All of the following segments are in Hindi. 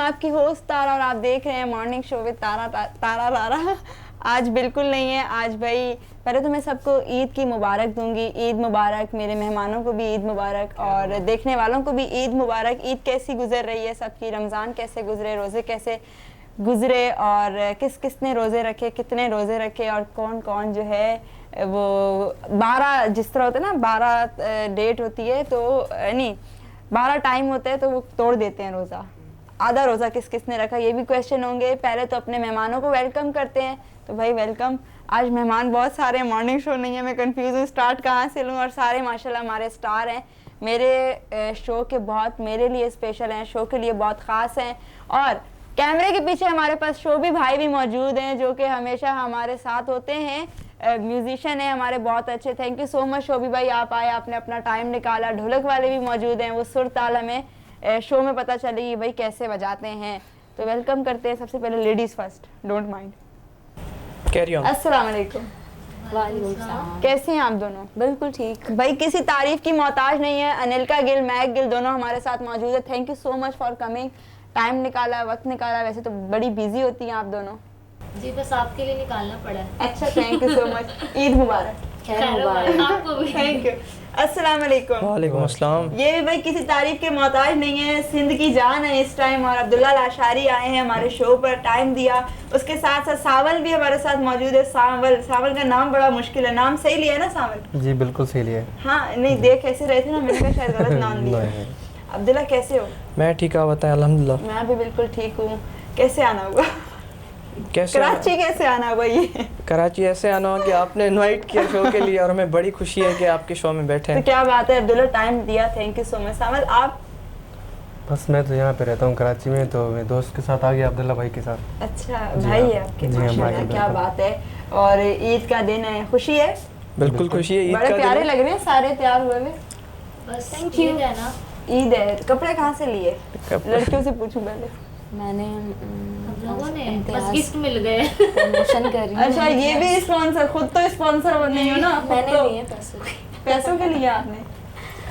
आपकी होस्ट तारा और आप देख रहे हैं मॉर्निंग शो विद तारा तारा तारा। आज बिल्कुल नहीं है। आज भाई पहले तो मैं सबको ईद की मुबारक दूंगी। ईद मुबारक, मेरे मेहमानों को भी ईद मुबारक और देखने वालों को भी ईद मुबारक। ईद कैसी गुजर रही है सबकी, रमज़ान कैसे गुजरे, रोज़े कैसे गुजरे और किस किस ने रोज़े रखे, कितने रोज़े रखे और कौन कौन जो है वो 12 जिस तरह होता है ना 12 डेट होती है तो नहीं 12 टाइम होते हैं तो वो तोड़ देते हैं रोज़ा। आधा रोज़ा किस किस ने रखा, ये भी क्वेश्चन होंगे। पहले तो अपने मेहमानों को वेलकम करते हैं। तो भाई वेलकम। आज मेहमान बहुत सारे, मॉर्निंग शो नहीं है, मैं कंफ्यूज हूँ स्टार्ट कहाँ से लूँ। और सारे माशाल्लाह हमारे स्टार हैं, मेरे शो के बहुत मेरे लिए स्पेशल हैं, शो के लिए बहुत ख़ास हैं। और कैमरे के पीछे हमारे पास शोभी भाई भी मौजूद हैं जो कि हमेशा हमारे साथ होते हैं। म्यूजिशियन है हमारे बहुत अच्छे। थैंक यू सो मच शोभी भाई, आप आए, आपने अपना टाइम निकाला। ढोलक वाले भी मौजूद हैं, वो सुर ताल हमें शो में पता चलेगी भाई कैसे बजाते हैं। तो वेलकम करते हैं। सबसे पहले ladies first, don't mind. Carry on. अस्सलाम वालेकुम। कैसे हैं आप दोनों? बिल्कुल ठीक भाई किसी तारीफ की मोहताज नहीं है। अनिल्का गिल, मैक गिल दोनों हमारे साथ मौजूद है। Thank you so much for coming, time निकाला, वक्त निकाला। वैसे तो बड़ी बिजी होती हैं आप दोनों। जी बस आपके लिए निकालना पड़ा है। अच्छा thank you so much. Eid मुबारक। खैर मुबारक आपको भी। Thank you. अस्सलाम वालेकुम। वालेकुम अस्सलाम। ये भी भाई किसी तारीफ के मोहताज नहीं है, सिंध की जान है इस टाइम। और अब्दुल्ला लाशारी आए हैं हमारे शो पर, टाइम दिया। उसके साथ साथ सावल भी हमारे साथ मौजूद है। सावल, सावल का नाम बड़ा मुश्किल है, नाम सही लिया है ना सावल? जी बिल्कुल सही लिया है। हाँ नहीं देख कैसे रहे थे ना, मैंने कहा शायद गलत नाम दिया। अब्दुल्ला कैसे हो? मैं ठीक, आप बताएं? अल्हम्दुलिल्लाह। मैं भी बिल्कुल ठीक हूँ। कैसे आना हुआ? कैसे कराची कैसे आना हुआ? ये कराची ऐसे आना हो कि आपने इनवाइट किया शो के लिए और हमें बड़ी खुशी है कि आपके शो में बैठे तो हैं। क्या बात है अब्दुल्ला, टाइम दिया, थैंक यू सो मच। सावल आप? बस मैं तो यहाँ पे रहता हूँ कराची में, तो मैं दोस्त के साथ आ गया अब्दुल्ला भाई के साथ। अच्छा जी भाई हाँ। है आपके? जी हाँ, माशाल्लाह, भाई है, क्या बिल्कुल। बात है। और ईद का दिन है, खुशी है? बिल्कुल खुशी है। ईद बड़े का प्यारे दिन लग रहे हैं, सारे तैयार हुए हुए। बस Thank you. ईद है ना, ईद है, कपड़े कहाँ से लिए? कपड़े- लड़कियों से पूछूं पहले। मैंने हम लोगों ने इम्तियाज बस गिफ्ट मिल गए। प्रमोशन कर रही हूँ। अच्छा ये भी स्पॉन्सर, खुद तो स्पॉन्सर नहीं हो ना? खुद मैंने तो लिए पैसों के। पैसों के लिए आपने?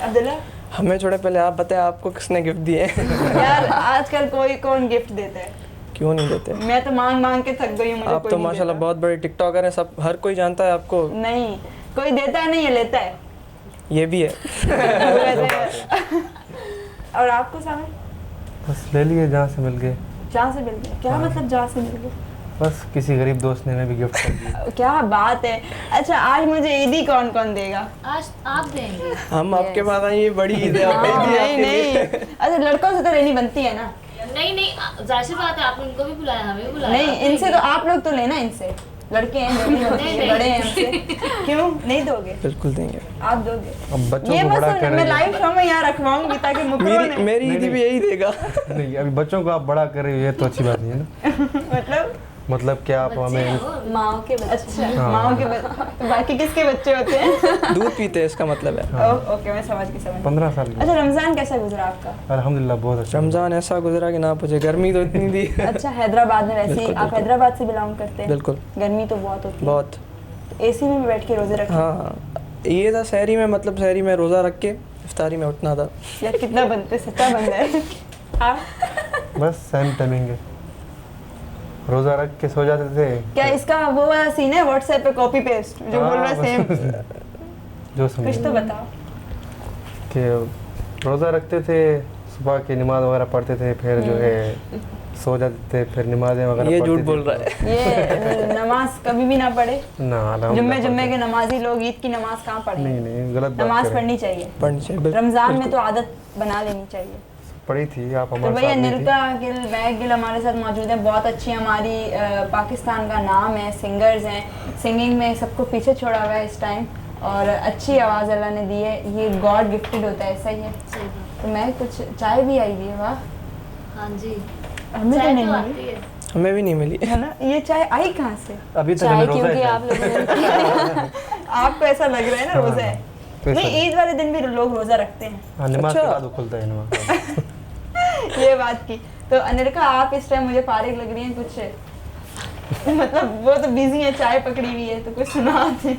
अब्दुल्ला हमें थोड़े पहले आप बताएं, आपको किसने गिफ्ट दिए हैं? यार आजकल कोई कौन गिफ्ट देता है? क्यों नहीं देते? मैं तो मांग मांग के थक गई हूँ, मुझे आप कोई तो नहीं माशाल्लाह देता। बहुत बड़े टिकटॉकर हैं, सब हर कोई जानता है आपको। नहीं कोई देता है, नहीं ये लेता है। ये भी है। और आपको सामने बस ले लिए जहाँ से मिल गए। जहाँ से मिल गया? क्या मतलब जहाँ से मिल गया? बस किसी गरीब दोस्त ने हमें भी गिफ्ट कर दिया। क्या बात है। अच्छा आज मुझे ईदी कौन कौन देगा? आज आप देंगे। हम आपके पास आए, ये बड़ी ईद है, आपने हाँ, दी नहीं आपके लिए। नहीं, अच्छा लड़कों से तो रहनी बनती है ना? नहीं नहीं, जाहिर सी बात है, आपने उनको भी बुलाया, हमें भी बुलाया। नहीं इनसे तो आप लोग तो लेना, इनसे लड़के हैं, देनी होती है, नहीं, बड़े हैं हमसे। क्यों नहीं दोगे? बिल्कुल देंगे। आप दोगे? अब बच्चों ये को बस बड़ा कर मैं रही लाइव शो में यहाँ रखवाऊंगी ताकि मुकरो मेरी नहीं। मेरी ईद भी यही देगा। नहीं, अभी बच्चों को आप बड़ा कर रही हो, ये तो अच्छी बात नहीं है ना। मतलब क्या आप बच्चे हमें हैं वो। माओ के बच्चे। अच्छा हाँ। माओ के बच्चे, तो बाकी किसके बच्चे होते हैं? दूध पीते हैं, इसका मतलब है। ओके मैं समझ गई। 15 साल की। अच्छा रमजान कैसा गुजरा आपका? अल्हम्दुलिल्लाह बहुत अच्छा। रमजान ऐसा गुजरा कि ना पूछे, गर्मी तो इतनी थी। अच्छा हैदराबाद में, वैसे ही बिल्कुल, आप बिल्कुल। हैदराबाद से बिलोंग करते हैं? बिल्कुल। गर्मी तो बहुत होती है। बहुत। एसी में भी बैठ के रोजे रखे? हाँ ये था शहरी में, मतलब शहरी में रोज़ा रख के इफ्तारी में उठना था। यार कितना बनते, सच्चा बंदा है। आप बस सेम टाइमिंग है, रोज़ा रख के सो जाते थे। क्या इसका वो वाला सीन है व्हाट्सएप पे कॉपी पेस्ट जो बोल रहा है सेम? जो कुछ समझ तो बताओ। कि रोज़ा रखते थे, सुबह की नमाज वगैरह पढ़ते थे, फिर जो है सो जाते थे, फिर नमाजें वगैरह ये पढ़ते झूठ थे। बोल रहा है। ये नमाज कभी भी ना पढ़े? ना जुम्मे जुम्मे के नमाजी लोग ईद की नमाज कहाँ नहीं पढ़े? नहीं गलत बात नमाज कर रहे हैं। पढ़नी चाहिए, पढ़नी चाहिए। बिल्कुल। रमजान में तो आदत बना लेनी चाहिए। पढ़ी थी आप तो हमारे भैया साथ नहीं थी। नीलका गिल, बैग गिल हमारे साथ मौजूद है। बहुत अच्छी हमारी पाकिस्तान का नाम है, सिंगर्स हैं, सिंगिंग में सबको पीछे छोड़ा हुआ है इस टाइम और अच्छी आवाज़ अल्लाह ने दी है। ये गॉड गिफ्टेड होता है, ऐसा ही है। सही बात। तो मैं कुछ चाय भी आई हुई है, वाह हाँ जी, हमें तो चाय नहीं तो मिली आती है। हमें भी नहीं मिली। है ना। ये चाय आई कहाँ से? अभी तक चाय हमें रोज़ा क्योंकि है। आप लोगों ने आपको ऐसा लग रहा है ना रोज़ा है? तो ऐसा- नहीं ईद वाले दिन भी लोग रोज़ा रखते हैं। हाँ, नमाज के अच्छा। बाद वो खुलता है नमाज। ये बात की। तो अनिर्का आप इस टाइम मुझे फारिग लग रही हैं कुछ मतलब वो तो बिजी है, चाय पकड़ी हुई है, तो कुछ सुनाते।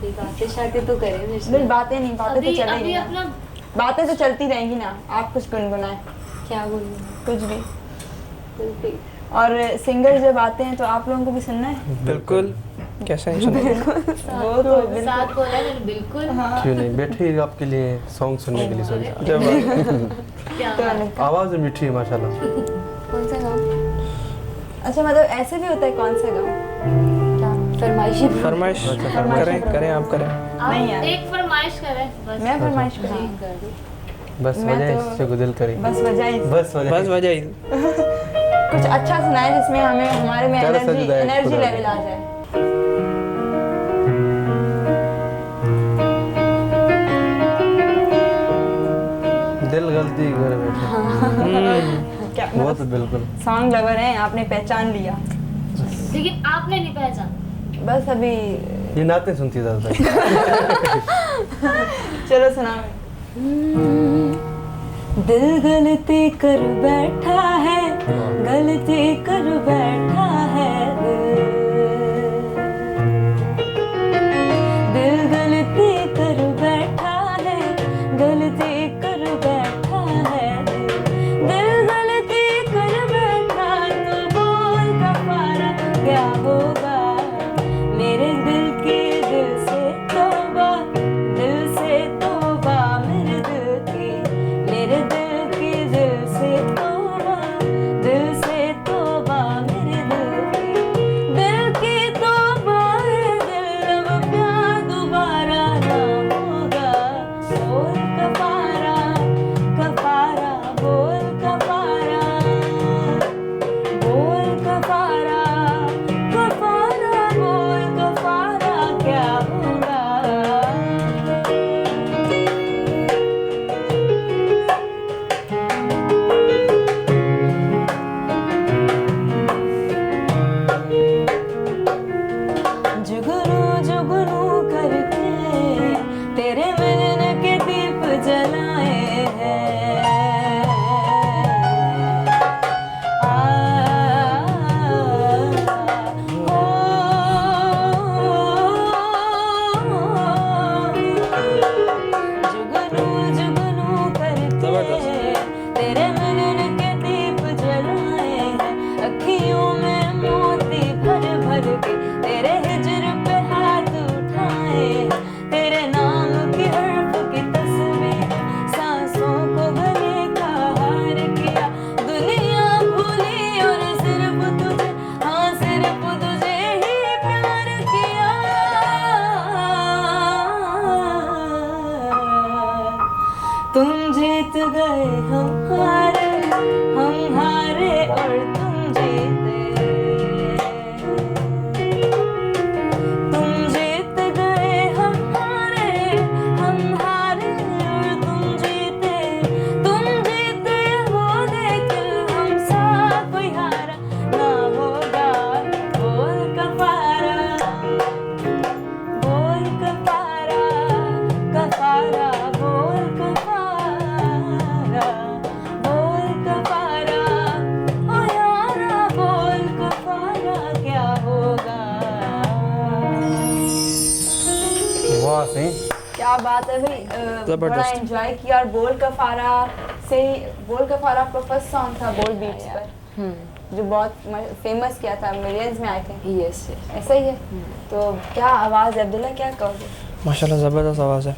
बातें शातें तो करें मेरे से। नहीं बातें नहीं, बातें तो अभी चलेंगी अभी ना, अपना बातें तो चलती रहेंगी ना। आप कुछ गुनगुनाएं। क्या बोलूँ? कुछ भी। बिल्कुल। और सिंगर जब आते हैं तो आप लोगों को भी सुनना है? बिल्कुल, कैसा है सुना? वो तो बिल्कुल। साथ बोला है मैंने, बिल्कुल। हाँ क्यों नहीं, बैठे आपके लिए सॉन्ग सुनने के लिए सोचा। जब क्या तो बात है। आवाज़ मीठी है माशाल्लाह। कौन सा गाँव? अच्छा मतलब ऐसे भी होता है कौन सा गाँव? क्या? फरमाइशी। फरमाइश अच्छा, करें आप करें। आप नहीं यार। एक फरमाइश करें बस। मैं फरमाइश हाँ, करूँ? कर दो। बस मैं वजह तो- इससे को दिल करी। बस वजह ही बस वजह बस वजह ही। कुछ अच्छा सुनाए जिसमें हमें हमारे में ज़्यादा एनर्जी सजदा है एनर्जी खुदा लेवल आ जाए। दिल गलती कर बैठे। क्या वो तो बिल्कुल। सॉन्ग लवर हैं, आपने पहचान लिया। लेकिन आपने नहीं पहचाना। बस अभी ये नाते सुनती ज़्यादातर। चलो सुनाओ। दिल गलती कर बैठा है, गलती कर बैठा है दिल गलती कर बैठा है, गलती कर बैठा है दिल गलती कर बैठा तो बोल कफारा क्या होगा मेरे दिल की दिल से तौबा मेरे दिल की मेरे दिल की दिल से तौबा मेरे दिल की तौबा है दिल अब प्यार दोबारा ना होगा बोल कफारा कफारा बोल कफारा कफारा बोल कफारा क्या होगा। जुगनू जुगनू करके तेरे मिलने के दीप जलाए हैं जुगनू जुगनू करके तेरे मिलने के दीप जलाए हैं अखियों में मोती भर भर के तेरे हिजर पे हाथ उठाए हैं तेरे नाम की हर्फ की तस्वीर सांसों को गले का हार किया दुनिया भूली और सिर्फ तुझे हाँ सिर्फ तुझे ही प्यार किया तुम जीत गए हम हारे और तुम जीते तुम जीत गए हम हारे और तुम जीते हो लेकिन हम सा कोई हारा ना होगा बोल कफारा बोल कफारा कफारा बोल कफारा ओ यारा बोल कफारा क्या होगा। वाह सही। क्या बात है भाई बड़ा जबरदस्त। एंजॉय किया और बोल कफारा से ही बोल कफारा आपका फर्स्ट सॉन्ग था बोल बीट्स पर जो बहुत फेमस किया था मिलियंस में आए थे यस यस। ऐसा ही है तो क्या आवाज़ है अब्दुल्ला क्या कहोगे माशाल्लाह ज़बरदस्त आवाज़ है।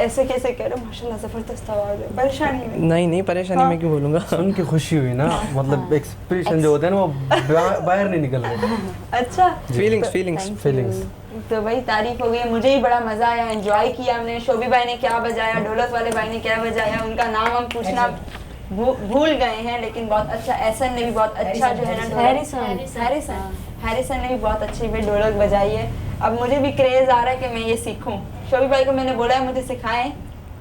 ऐसे कैसे कह रहे हो माशाल्लाह ज़बरदस्त आवाज़ है परेशानी में नहीं परेशानी मैं क्यों बोलूँगा। सुन के खुशी हुई ना, मतलब एक्सप्रेशन जो होते हैं ना वो बाहर नहीं निकल रहे। अच्छा फीलिंग्स फीलिंग्स। तो वही तारीफ हो गई मुझे ही बड़ा मज़ा आया एंजॉय किया हमने शोभी भाई ने क्या बजाया ढोलक वाले भाई ने क्या बजाया उनका नाम हम पूछना भूल गए हैं लेकिन बहुत अच्छा एहसन ने भी बहुत अच्छा जो है ना हैरिसन ने भी बहुत अच्छी भी ढोलक बजाई है। अब मुझे भी क्रेज़ आ रहा है कि मैं ये सीखूं। शोभी भाई को मैंने बोला है मुझे सिखाएं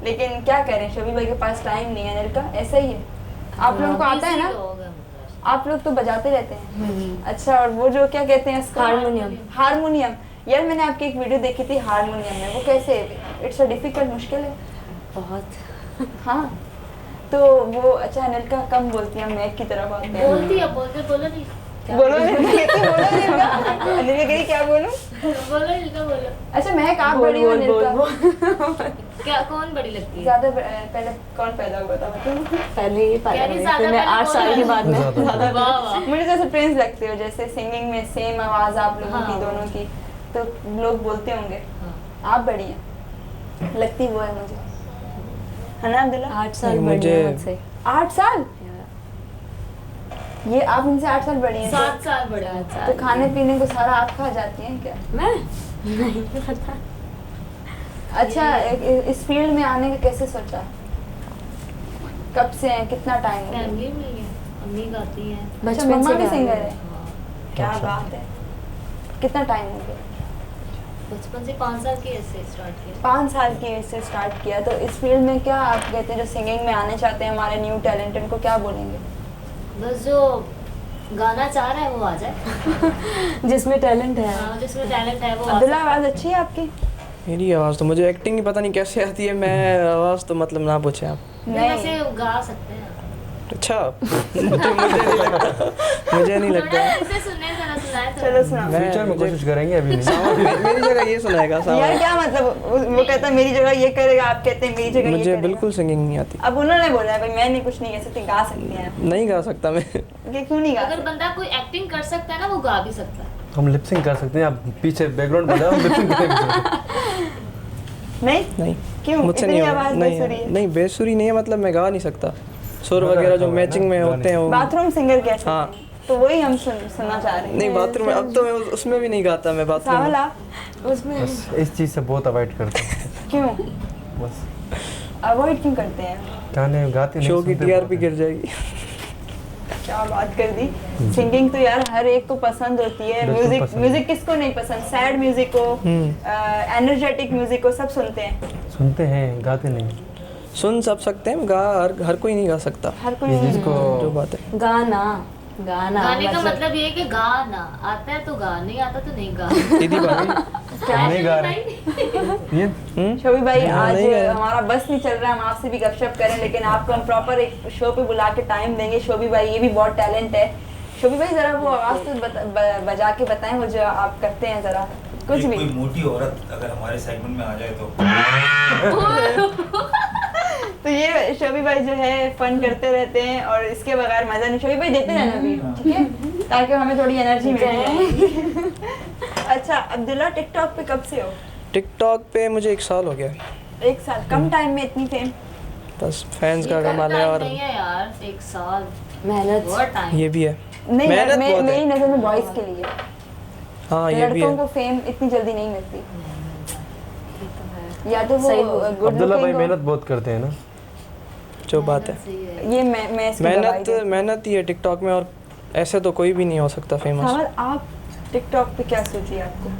लेकिन क्या करें शोभी भाई के पास टाइम नहीं है अनिल का ऐसा ही है। आप लोगों को आता है ना आप लोग तो बजाते रहते हैं। अच्छा और वो जो क्या कहते हैं इसका हारमोनियम यार मैंने आपकी एक वीडियो देखी थी हारमोनियम में वो कैसे इट्स अ डिफिकल्ट मुश्किल है बहुत। हाँ तो वो अच्छा अनिल का कम बोलती है मैं की तरह बात बोलती है बोलो नहीं बोलो नहीं बोलो नहीं अनिल कह रही क्या बोलूं बोलो इल्का बोलो। अच्छा महक आप बड़ी हो नीलका? क्या कौन बड़ी लगती है? ज्यादा पहले कौन पैदा हुआ था मतलब? पहले ही कह रही ज्यादा फिर मैं पहले 8 कौन साल के था? बाद में ज़्यादा वाह वाह। मुझे जैसे प्रिंस लगते हो, जैसे सिंगिंग में सेम आवाज आप लोगों की हाँ। दोनों की, तो लोग बोलते होंगे हाँ। आप बड़ी हैं, लगती वो है मुझे, है ना अब्दुल्ला? 8 साल नहीं, बड़ी है मुझे- मुझसे। 8 साल? ये आप उनसे 8 साल बड़ी हैं 7 साल बड़ा। 8 तो साल। खाने पीने को सारा आप खा जाती हैं क्या? मैं नहीं पता। अच्छा इस फील्ड में आने का कैसे सोचा? कब से हैं, कितना टाइम हो गया? फैमिली में ही है, अम्मी गाती हैं। अच्छा बचपन मम्मा से भी गा सिंगर रही है? हाँ। क्या अच्छा। बात है। कितना टाइम हो गया? बचपन से 5 साल की ऐसे स्टार्ट किया। 5 साल की एज से स्टार्ट किया। तो इस फील्ड में क्या आप कहते हैं, जो सिंगिंग में आने चाहते हैं हमारे न्यू टैलेंट, उनको क्या बोलेंगे? बस जो गाना चाह रहा है वो आ जाए। जिसमें टैलेंट है। हाँ, जिसमें टैलेंट है वो आ अब्दुल्ला सकता आवाज़ अच्छी है आपकी? मेरी आवाज़ तो, मुझे एक्टिंग ही पता नहीं कैसे आती है, मैं आवाज़ तो मतलब ना पूछे आप। है। नहीं वैसे गा सकते हैं। अच्छा मुझे नहीं लगता थोड़ा ऐसे सुने जरा सुनाए थोड़ा। चलो सुना। फ्यूचर में कोशिश करेंगे, अभी नहीं। मेरी जगह ये सुनाएगा यार सावन। क्या मतलब, वो कहता है मेरी जगह ये करेगा, आप कहते हैं मेरी जगह ये मुझे करेगा। बिल्कुल सिंगिंग नहीं आती, अब उन्होंने बोला है भाई मैं नहीं, कुछ नहीं कह सकती, गा सकती हैं आप। नहीं गा सकता मैं। ये क्यों नहीं गा अगर सकते? बंदा कोई एक्टिंग कर सकता है ना वो गा भी सकता है। हम लिपसिंग कर सकते हैं, आप पीछे बैकग्राउंड बजाओ, हम लिपसिंग करेंगे। नहीं नहीं क्यों? मुझसे इतनी नहीं होगा। आवाज़ नहीं बेसुरी है। नहीं बेसुरी नहीं है, मतलब मैं गा नहीं सकता। सुर वगैरह जो मैचिंग में होते हैं वो। बाथरूम सिंगर कहते हाँ। हैं, तो वही हम सुनना चाह रहे हैं। नहीं बाथरूम में, अब तो मैं उसमें भी नहीं गाता मैं बाथरूम में। सावला उसमें बस इस चीज़ से बहुत अवॉइड करते हैं, क्यों बस अवॉइड क्यों करते हैं? गाने गाते नहीं, शो की सुनते टीआरपी बहुत हैं। गिर जाएगी। क्या बात कर दी। सिंगिंग तो यार हर एक को पसंद होती है। बिल्कुल म्यूजिक पसंद है। म्यूजिक किसको नहीं पसंद? सैड म्यूजिक को, एनर्जेटिक म्यूजिक को सब सुनते हैं। सुनते हैं, गाते नहीं। सुन सब सकते हैं, गा हर कोई नहीं गा सकता, हर कोई ये नहीं। जिसको जो बात है। गाना गाना गाने का मतलब ये है कि गाना आता है तो गा, नहीं आता तो नहीं गा। दीदी भाभी नहीं गा रहे ये शोभी भाई हाँ, आज नहीं गया। हमारा बस नहीं चल रहा है, हम आपसे भी गपशप करें, लेकिन आपको हम प्रॉपर एक शो पे बुला के टाइम देंगे। शोभी भाई ये भी बहुत टैलेंट है। शोभी भाई जरा वो आवाज़ तो बजा के बताएं, वो जो आप करते हैं जरा कुछ एक भी। कोई मोटी औरत अगर हमारे सेगमेंट में आ जाए तो तो ये शोभी भाई जो है फन करते रहते हैं और इसके बगैर मजा नहीं। शोभी भाई देते रहना भी, ठीक है, ताकि हमें थोड़ी एनर्जी मिल जाए। अच्छा अब्दुल्ला, टिकटॉक पे कब से हो? टिकटॉक पे मुझे 1 साल हो गया, 1 साल, कम टाइम में इतनी फेम? बस फैंस का ये कमा लिया। और नहीं है यार, 1 साल मेहनत बहुत टाइम। ये भी है, नहीं मेहनत बहुत मेरी है। नज़र में बॉयज के लिए हाँ ये भी लड़कों है। को फेम इतनी जल्दी नहीं मिलती, या तो वो सही बोल। गुड अब्दुल्ला भाई लुकिंग मेहनत बहुत करते हैं ना। जो बात है, सही है। ये मैं इसकी गवाही मेहनत देती हूँ। मेहनत ही है टिकटॉक में, और ऐसे तो कोई भी नहीं हो सकता फेमस। सावल, आप टिकटॉक पे क्या सोचिए आपको?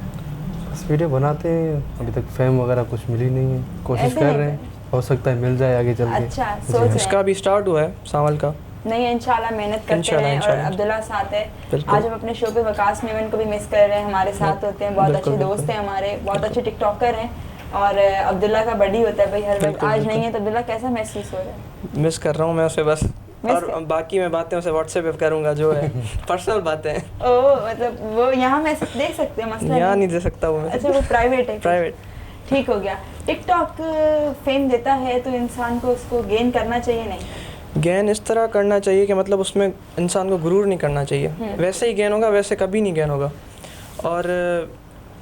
बस वीडियो बनाते हैं, अभी तक फेम वगैरह कुछ मिली नहीं है, कोशिश ऐसे कर नहीं रहे हैं, हो सकता है मिल जाए आगे चल के। अच्छा, जी सोच हाँ। रहे इसका भी स्टार्ट हुआ है सावल का। नहीं इंशाल्लाह मेहनत करते इंशाल्लाह, रहें। और इंशाल्लाह। अब्दुल्ला साथ है, बिल्कुल। आज हम अपने शो पे वकास मेमन को भी मिस कर रहे हैं, हमारे साथ होते हैं, बहुत बिल्कुल, अच्छे बिल्कुल। दोस्त हैं हमारे, बहुत अच्छे टिकटॉकर हैं। और अब्दुल्ला का बर्थडे होता है भाई हर वक्त, बिल्कुल, आज बिल्कुल। नहीं है तो अब्दुल्ला कैसा महसूस हो रहा है? मिस कर रहा हूँ मैं उसे बस, मिस और कर- बाकी मैं बातें उसे व्हाट्सएप पे करूँगा, जो है पर्सनल बातें हैं, ओ मतलब वो यहाँ मैं देख सकते हैं, मसला यहाँ नहीं दे सकता वो मैं। अच्छा वो प्राइवेट है, प्राइवेट। ठीक हो गया। टिकटॉक फेम देता है तो इंसान को उसको गेन करना चाहिए? नहीं, गेन इस तरह करना चाहिए कि मतलब उसमें इंसान को गुरूर नहीं करना चाहिए, वैसे ही गेन होगा, वैसे कभी नहीं गेन होगा। और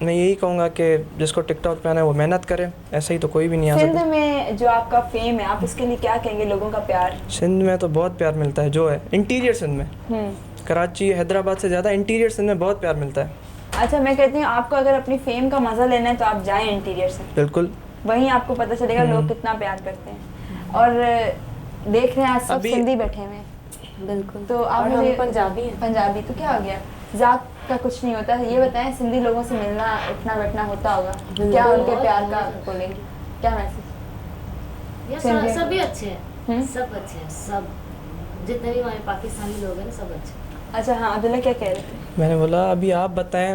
मैं यही कहूँगा कि जिसको टिकटॉक पे आना है वो मेहनत करे, ऐसे ही तो कोई भी नहीं आ सिंध सकता। में जो आपका फेम है, आप उसके लिए क्या कहेंगे? लोगों का प्यार? सिंध में तो बहुत प्यार मिलता है, जो है इंटीरियर सिंध में, कराची हैदराबाद से ज़्यादा इंटीरियर सिंध में बहुत प्यार मिलता है। अच्छा मैं कहती हूँ आपको अगर अपनी फेम का मजा लेना है तो आप जाएं इंटीरियर से, बिल्कुल। वहीं आपको पता चलेगा लोग कितना प्यार करते हैं। और देख रहे हैं आज सब अभी- सिंधी बैठे हुए हैं, बिल्कुल। तो आप और हम मुझे पंजाबी हैं। पंजाबी, तो क्या हो गया, जात का कुछ नहीं होता। ये बताएं सिंधी लोगों से मिलना उठना बैठना होता होगा, क्या उनके प्यार का बोलेंगे, क्या मैसेज? ये सिंधी- सभी अच्छे हैं, हम्म? सब अच्छे हैं, सब जितने भी हमारे पाकिस्तानी लोग हैं ना सब अच्छे हैं। अच्छा हाँ अब्दुल्ला क्या कह रहे थे? मैंने बोला अभी आप बताएं,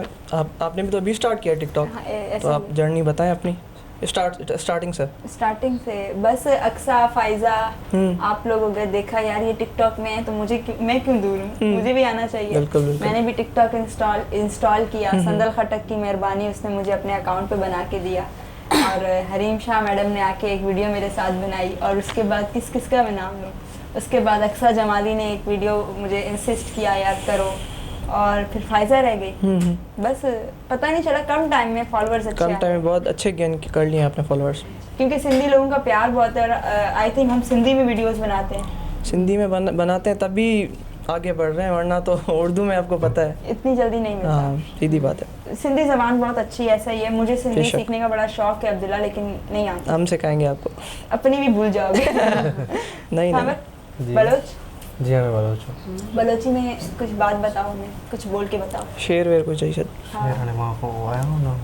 आपने भी तो अभी स्टार्ट किया टिकटॉक, हाँ, तो ऐसा आप जर्नी बताएं अपनी। स्टार्टिंग से। स्टार्टिंग से बस अक्सा फाइजा आप लोगों ने देखा यार ये टिकटॉक में है तो मैं क्यों दूर हूँ, मुझे भी आना चाहिए। बिल्कुल, बिल्कुल। मैंने भी टिकटॉक इंस्टॉल किया, संदल खटक की मेहरबानी, उसने मुझे अपने अकाउंट पे बना के दिया। और हरीम शाह मैडम ने आके एक वीडियो मेरे साथ बनाई और उसके बाद किस का मैं नाम लूँ, उसके बाद अक्सा जमाली ने एक वीडियो मुझे इंसिस्ट किया यार करो, और फिर फाइजा रह गई। बस पता नहीं चला, कम टाइम में फॉलोअर्स अच्छे कम आए। टाइम में बहुत अच्छे गेन कर लिए आपने फॉलोअर्स। क्योंकि सिंधी लोगों का प्यार बहुत है और आई थिंक हम सिंधी में वीडियोस बनाते हैं। सिंधी में बनाते हैं तभी आगे बढ़ रहे हैं, वरना तो उर्दू में आपको पता है इतनी जल्दी नहीं मिलता। हाँ सीधी बात है। सिंधी ज़बान बहुत अच्छी है, ऐसा ही है। मुझे सिंधी बेशक। सीखने का बड़ा शौक है अब्दुल्ला, लेकिन नहीं आता। हम सिखाएंगे आपको। अपनी भी भूल जाओगे। नहीं हाँ, नहीं, जी। बलोच जी हाँ मैं बलोच हूँ। बलोची में कुछ बात बताओ, हमें कुछ बोल के बताओ। शेर वेर कुछ चाहिए। मेरा ने वहाँ को आया हूँ ना,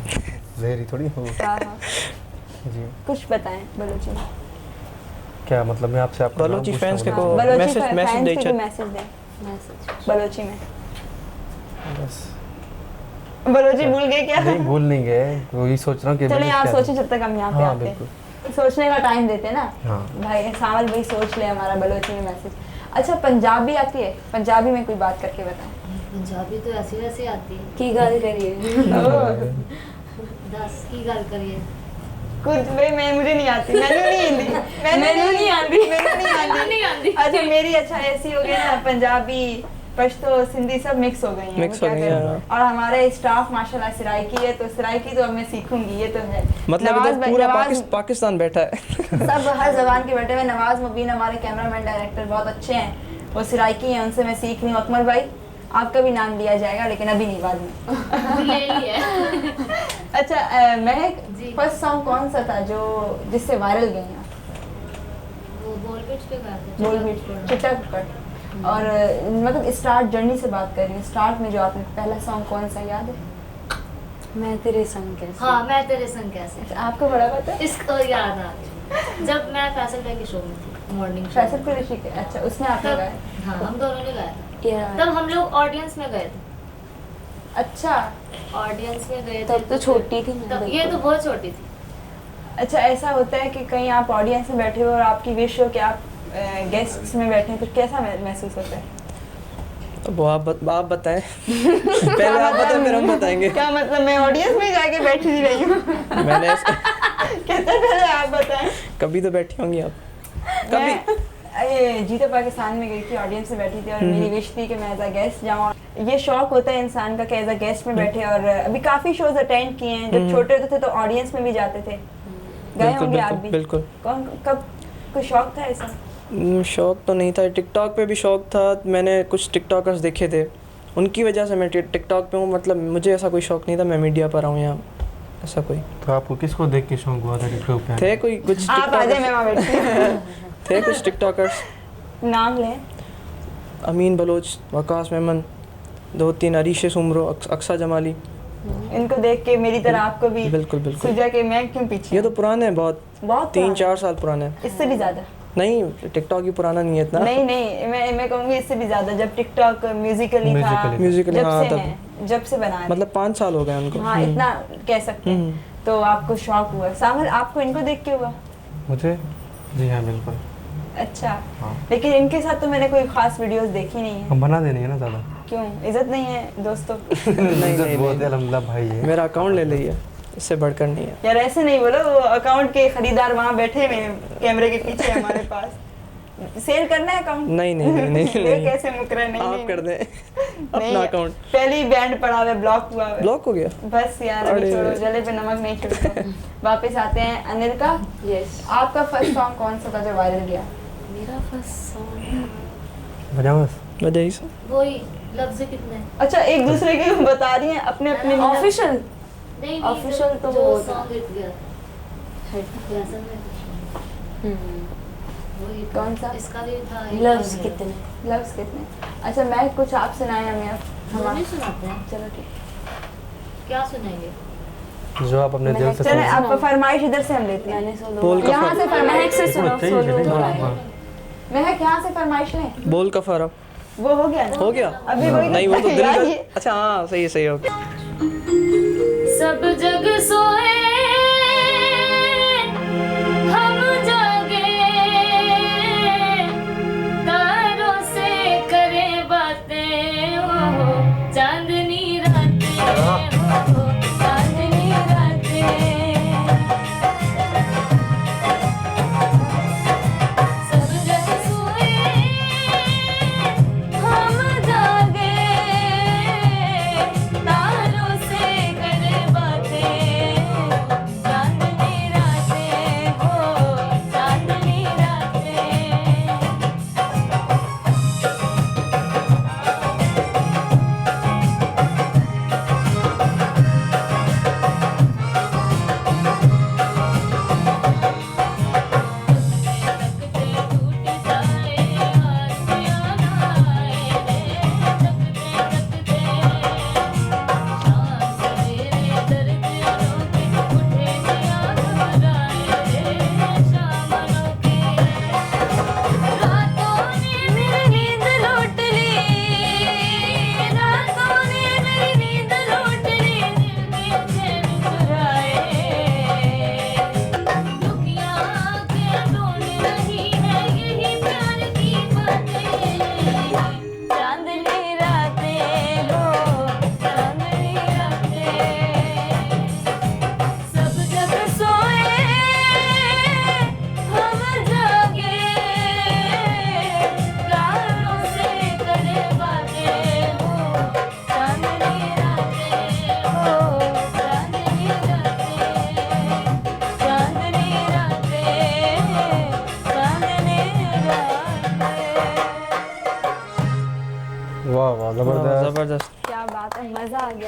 जहरी थोड़ी हो। हाँ हाँ, जी कुछ बताएं बलोची में। क्या मतलब मैं आपसे आपका नाम बलोची पूछता फैंस के हूँ? को बलोची मैसेज फैंस मैसेज दे के चल। मैसेज दें मैसेज बलोची में। बस बलोची भूल गए क्या? नहीं भूल नहीं गए, वही सोच रहा हूँ कि चलिए मैसेज आप क्या सोचिए था। जब तक हम यहाँ पे हाँ आते बिल्कुल। हैं। सोचने का टाइम देते हैं ना हाँ भाई, सावल भाई सोच ले हमारा बलोची में मैसेज। अच्छा पंजाबी आती है? पंजाबी में कोई बात करके बताएं। पंजाबी तो ऐसी वैसी आती है। की गल करिए। दस की गल करिए। कुछ भाई मैं मुझे नहीं आती, मैंने नहीं हिंदी, मैनू नहीं आती। मैंने नहीं आती। अच्छा मेरी अच्छा ऐसी हो गई ना, पंजाबी पश्तो सिंधी सब मिक्स हो गई हैं। मिक्स मैं हो क्या गई, करूं? हाँ। और हमारे स्टाफ माशाल्लाह सराइकी है, तो सराइकी तो अब मैं सीखूंगी, ये तो है। मतलब नवाज इधर भाई- पूरा नवाज- पाकिस्तान बैठा है। सब हर जबान के बैठे हुए। नवाज मुबीन हमारे कैमरामैन डायरेक्टर बहुत अच्छे हैं, वो सराइकी हैं, उनसे मैं सीख रही हूँ। अकमल भाई आपका भी नाम लिया जाएगा, लेकिन अभी नहीं, बाद में। ले लिया। अच्छा महक, जी। फर्स्ट सॉन्ग कौन सा था जो जिससे वायरल गई हैं? वो बोल बीच पे गया था। बोल बीट चिट्टा कुक्कड़। और मतलब स्टार्ट जर्नी से बात कर रही हूँ, स्टार्ट में जो आपने पहला सॉन्ग कौन सा याद है? मैं तेरे संग कैसे। हाँ मैं तेरे संग कैसे। अच्छा, आपको बड़ा पता है? इसको याद आ गया। जब मैं फैसल भाई के शो में थी, मॉर्निंग शो। फैसल कुरैशी के, अच्छा उसमें आपने तब गाया? हाँ हम दोनों ने गाया था। यार तब हम लोग ऑडियंस में गए थे। अच्छा ऑडियंस में गए थे। तब तो छोटी थी मैं तब ये बिल्कुल। तो बहुत छोटी थी। अच्छा, ऐसा होता है कि कहीं आप ऑडियंस में बैठे हो और आपकी विश हो कि आप गेस्ट्स में बैठे हैं, तो कैसा महसूस होता है? अब वो आप बताएं। पहले आप बताएं फिर हम बताएंगे। क्या मतलब मैं ऑडियंस में जाके बैठी ही रही हूँ? मैंने कहते पहले आप बताएं। कभी तो बैठी होंगी आप। कभी मैं ये जीतो पाकिस्तान में गई थी, ऑडियंस में बैठी थी और मेरी विश थी कि मैं एज अ गेस्ट जाऊँ। ये शौक होता है इंसान का कि एज अ गेस्ट में बैठे, और अभी काफ़ी शोज अटेंड किए हैं। जब छोटे होते थे तो ऑडियंस में भी जाते थे, गए बिल्कुल होंगे आप बिल्कुल भी। बिल्कुल। कौन कब कोई शौक था ऐसा? शौक तो नहीं था, टिकटॉक पे भी शौक था। मैंने कुछ टिकटॉकर्स देखे थे, उनकी वजह से मैं टिकटॉक पे हूँ। मतलब मुझे ऐसा कोई शौक नहीं था, मैं मीडिया पर आऊँ यहाँ, ऐसा कोई। तो आपको किसको देख के शौक हुआ था टिकटॉक पे? थे कोई कुछ आप आ जाए, मैं वहाँ बैठी हूँ। थे कुछ टिकटॉकर्स, नाम लें। अमीन बलोच, वकास मेमन, 2-3 अरीशे सुमरो, अक्सा जमाली। इनको देख के मेरी तरह आपको भी बिल्कुल बिल्कुल। सूझा कि मैं क्यों पीछे ये हूँ। तो पुराने हैं बहुत, बहुत 3-4 साल पुराने हैं। इससे भी ज्यादा नहीं टिकटॉक ही पुराना नहीं है इतना। नहीं नहीं, मैं कहूँगी इससे भी ज्यादा। जब टिकटॉक म्यूजिकली था, Musically था। म्यूजिकली जब हाँ से तब है, जब से बना रहे हैं। मतलब 5 साल हो गए उनको। हाँ इतना कह सकते हैं। तो आपको शौक हुआ। सामर आपको इनको देख के हुआ? मुझे जी हाँ बिल्कुल। अच्छा, हाँ। लेकिन इनके साथ तो मैंने कोई खास वीडियोस देखी नहीं है। हम बना देनी है ना ज़्यादा। क्यों, इज्जत नहीं है दोस्तों? नहीं बहुत है अल्हम्दुलिल्लाह भाई है। मेरा अकाउंट ले लिया, इससे बढ़कर नहीं है। यार ऐसे नहीं बोलो, वो अकाउंट के खरीदार वहाँ बैठे हुए हैं कैमरे के पीछे हमारे पास। सेल करना है अकाउंट? नहीं नहीं नहीं नहीं, देख नहीं। कैसे मुकर रहे हैं। नहीं आप नहीं, कर दें नहीं, अपना अकाउंट। पहले ही बैंड पड़ा हुआ है, ब्लॉक हुआ हुआ है। ब्लॉक हो गया। बस यार अभी अरे। छोड़ो, जले पे नमक नहीं छिड़को। वापस आते हैं अनिल का। यस आपका फर्स्ट सॉन्ग कौन सा था जो वायरल गया? मेरा फर्स्ट सॉन्ग बजाओ बस। वजह से वही लफ्ज कितने। अच्छा, एक दूसरे के बता रही हैं अपने अपने minute। ऑफिशियल नहीं Official तो जो वो था। सॉन्ग हिट गया फैसल में वही था। कौन सा? इसका भी था एक लव्स और कितने लव्स कितने? अच्छा मैं कुछ आप सुनाए हमें अब। हम नहीं सुनाते हैं। चलो ठीक। क्या सुनाएंगे? जो आप अपने दिल से चले सुनो। आप फरमाइश इधर से हम लेते हैं। मैंने सोलो बोल का यहाँ से फरमाइश से सुनो चाहिए, सोलो चाहिए, थोड़ा हाँ। महक यहाँ से फरमाइश लें। बोल का फारा वो हो गया ना? हो गया। अभी वही नहीं वो तो दिल यार का- ये- अच्छा हाँ सही है हो गया। सब जग सोए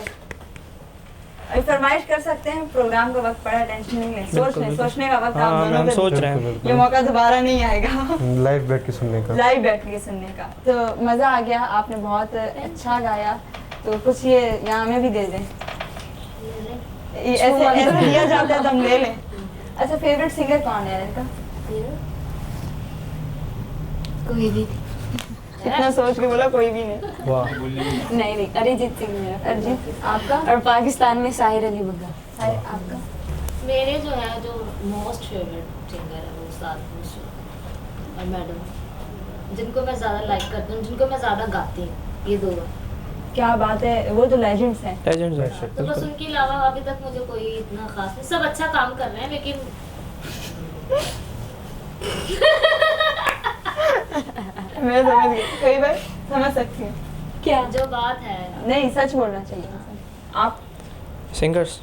अभी फरमाइश कर सकते हैं, प्रोग्राम का वक्त पड़ा, टेंशन नहीं है, सोचने का वक्त आप हाँ दोनों मैम को सोच रहे हैं। बिल्कुल, ये मौका दोबारा नहीं आएगा लाइव बैठ के सुनने का। लाइव बैठ के सुनने का। तो मज़ा आ गया, आपने बहुत अच्छा गाया। तो कुछ ये यहाँ में भी दे दें, ये ऐसे ऐसे दिया जाता है तो हम ले लें। अच्छा, फेवरेट सिंगर कौन है इनका? कोई भी इतना सोच के बोला कोई भी नहीं। वाह, नहीं, अरिजीत सिंह मेरा। अरिजीत, आपका? और पाकिस्तान में साहिर अली बग्गा। हाय, आपका? मेरे जो है जो मोस्ट फेवरेट सिंगर है वो उस्ताद मुशर्रफ और मैडम, जिनको मैं ज़्यादा लाइक करती हूँ, जिनको मैं ज़्यादा गाती हूँ, ये दो। क्या बात है, वो तो लेजेंड्स हैं। लेजेंड्स हैं तो बस बिल्कुल। उनके अलावा अभी तक मुझे कोई इतना खास नहीं, सब अच्छा काम कर रहे हैं लेकिन मैं समझ गई, कोई बात समझ सकती हूँ। क्या जो बात है नहीं, सच बोलना चाहिए। आप सिंगर्स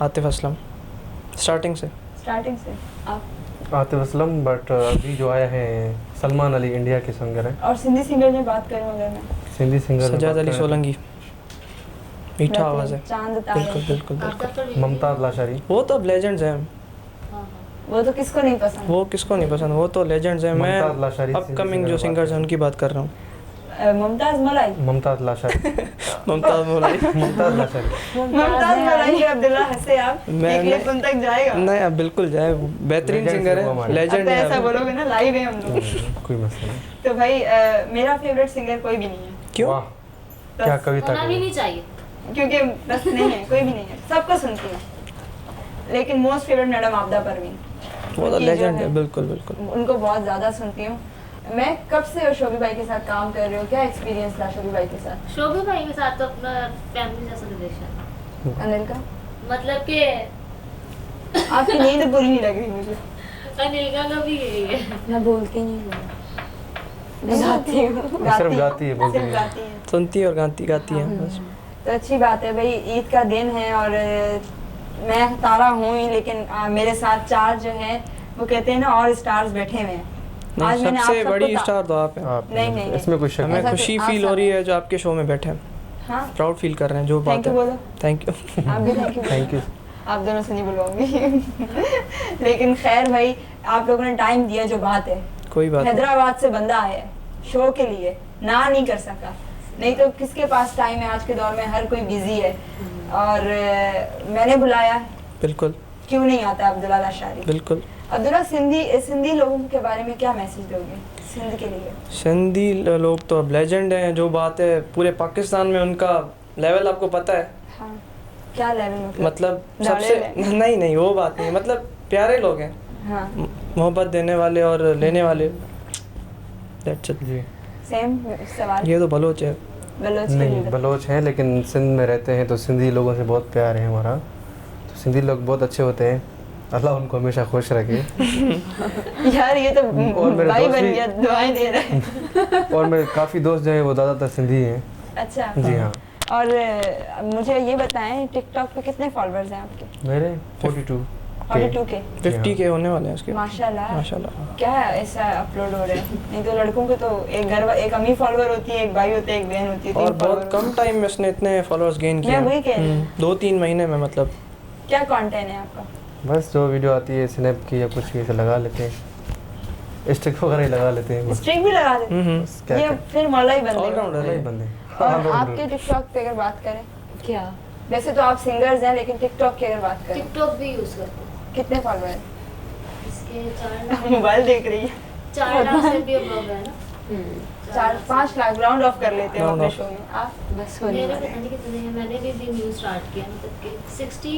आतिफ असलम स्टार्टिंग से। स्टार्टिंग से आप? आतिफ असलम, बट अभी जो आया है सलमान अली, इंडिया के सिंगर है। और सिंधी सिंगर में बात करूँ अगर मैं? सिंधी सिंगर में सजाद बात अली करें सोलंकी, मीठा आवाज़ है। चांद तारे। बिल्कुल बिल्कुल आप बिल्कुल। तक तो तो मुमताज़ लाशारी। वो तो अब लेजेंड्स हैं, हाँ, वो तो किसको नहीं पसंद। वो किसको नहीं पसंद, वो तो लेजेंड्स हैं। मैं मुमताज़ लाशारी अपकमिंग जो सिंगर्स हैं उनकी बात कर रहा हूँ। मुमताज मलाई। मुमताज़ लाशारी। मुमताज़ मोलाई। मुमताज़ लाशारी। मुमताज मलाई, अब्दुल्ला हंसे आप, मैं- एक क्लिप उन तक जाएगा। नहीं अब बिल्कुल जाए, बेहतरीन Legends सिंगर हैं वो है, हमारे। लेजेंड अब तो ऐसा है। बोलोगे ना, लाइव है हम लोग। कोई मसला नहीं। तो भाई मेरा फेवरेट सिंगर कोई भी नहीं है, क्यों? वाह, क्या कविता होना भी कही। नहीं चाहिए। क्योंकि बस नहीं है, कोई भी नहीं है, सबको सुनती हूँ। लेकिन मोस्ट फेवरेट मैडम आपदा परवीन, वो तो उनकी जो लेजेंड है, है, बिल्कुल बिल्कुल। उनको बहुत ज़्यादा सुनती हूँ मैं। कब से शोभी भाई के साथ काम कर रहे हो, क्या एक्सपीरियंस था शोभी भाई के साथ? शोभी भाई के साथ तो अपना फैमिली जैसा रिलेशन, अनिल का? मतलब कि आपकी नींद पूरी नहीं लग रही मुझे। अनिल का भी यही है। मैं बोलती नहीं हूँ, मैं गाती हूँ। सिर्फ गाती है, बोलती सिर्फ नहीं। गाती है। सुनती है और गाती है बस। तो अच्छी बात है भाई, ईद का दिन है और मैं तारा हूँ ही, लेकिन मेरे साथ चार जो है वो कहते हैं ना और स्टार्स बैठे हुए हैं। नहीं, मैंने आप सबसे सबको बड़ी स्टार तो आप हैं। आप नहीं, इसमें कुछ शक हमें ऐसा नहीं। खुशी तो आप फील हो सब रही हैं। है जो आपके शो में बैठे हैं, हाँ, प्राउड फील कर रहे हैं जो बात थैंक यू है। बोलो। Thank you. आप भी थैंक यू। Thank you. आप दोनों से नहीं बुलवाऊंगी लेकिन खैर भाई, आप लोगों ने टाइम दिया, जो बात है। कोई बात नहीं। हैदराबाद से बंदा आया है शो के लिए, ना नहीं कर सका। नहीं तो किसके पास टाइम है, आज के दौर में हर कोई बिजी है। और मैंने बुलाया, बिल्कुल क्यों नहीं आता अब्दुल्ला लाशारी। बिल्कुल। अब्दुल्ला, सिंधी लोगों के बारे में क्या मैसेज दोगे सिंध के लिए? सिंधी लोग तो अब लेजेंड हैं, जो बात है पूरे पाकिस्तान में उनका लेवल आपको पता है। हाँ, क्या लेवल मतलब दाढ़े सबसे नहीं वो बात नहीं, मतलब प्यारे लोग हैं, हाँ, मोहब्बत देने वाले और लेने वाले। That's it। जी सेम सवाल। ये तो बलोच है। बलोच के नहीं, लिए। बलोच हैं लेकिन सिंध में रहते हैं, तो सिंधी लोगों से बहुत प्यार है हमारा। तो सिंधी लोग बहुत अच्छे होते हैं, अल्लाह उनको हमेशा खुश रखे। यार ये तो और मेरे भाई दोस्त बन भी- गया, दुआएं दे रहे हैं। और मेरे काफ़ी दोस्त जो हैं वो ज़्यादातर सिंधी हैं। अच्छा। जी हाँ। और मुझे ये बताएं, टिकटॉक पे कितने फॉलोअर्स हैं आपके? मेरे 42 42 के। 50 के होने वाले हैं इसके। माशाल्लाह। माशाल्लाह। क्या ऐसा अपलोड हो रहा है? नहीं तो लड़कों को तो एक अम्मी फॉलोअर होती है, एक भाई होते हैं, एक बहन होती है, और 3 बहुत follower कम टाइम में उसने इतने फॉलोअर्स गेन किए मैं वही कह रही हूँ। 2-3 महीने में मतलब। क्या कंटेंट है आपका? बस जो वीडियो आती है स्नैप की या कुछ ऐसे लगा लेते हैं, स्टिक वगैरह ही लगा लेते हैं बस। स्ट्रिक भी लगा देते हैं? बस क्या ये करें। फिर मौला ही बंदे हो। ऑलराउंडर नहीं है। बंदे। और All-rounder। आपके टिकटॉक पे अगर बात करें, क्या? वैसे तो आप सिंगर्स हैं, लेकिन टिकटॉक की अगर बात करें, टिकटॉक भी यूज करते हैं। कितने फॉलोअर हैं? इसके 4 लाख मोबाइल देख रही है। 4 लाख से भी अबव है ना। 4-5 लाख राउंड ऑफ कर लेते हैं Round अपने off। शो में। आप? बस होने मेरे वाला पता है। नहीं कितने हैं, मैंने भी न्यूज स्टार्ट किया मतलब कि 60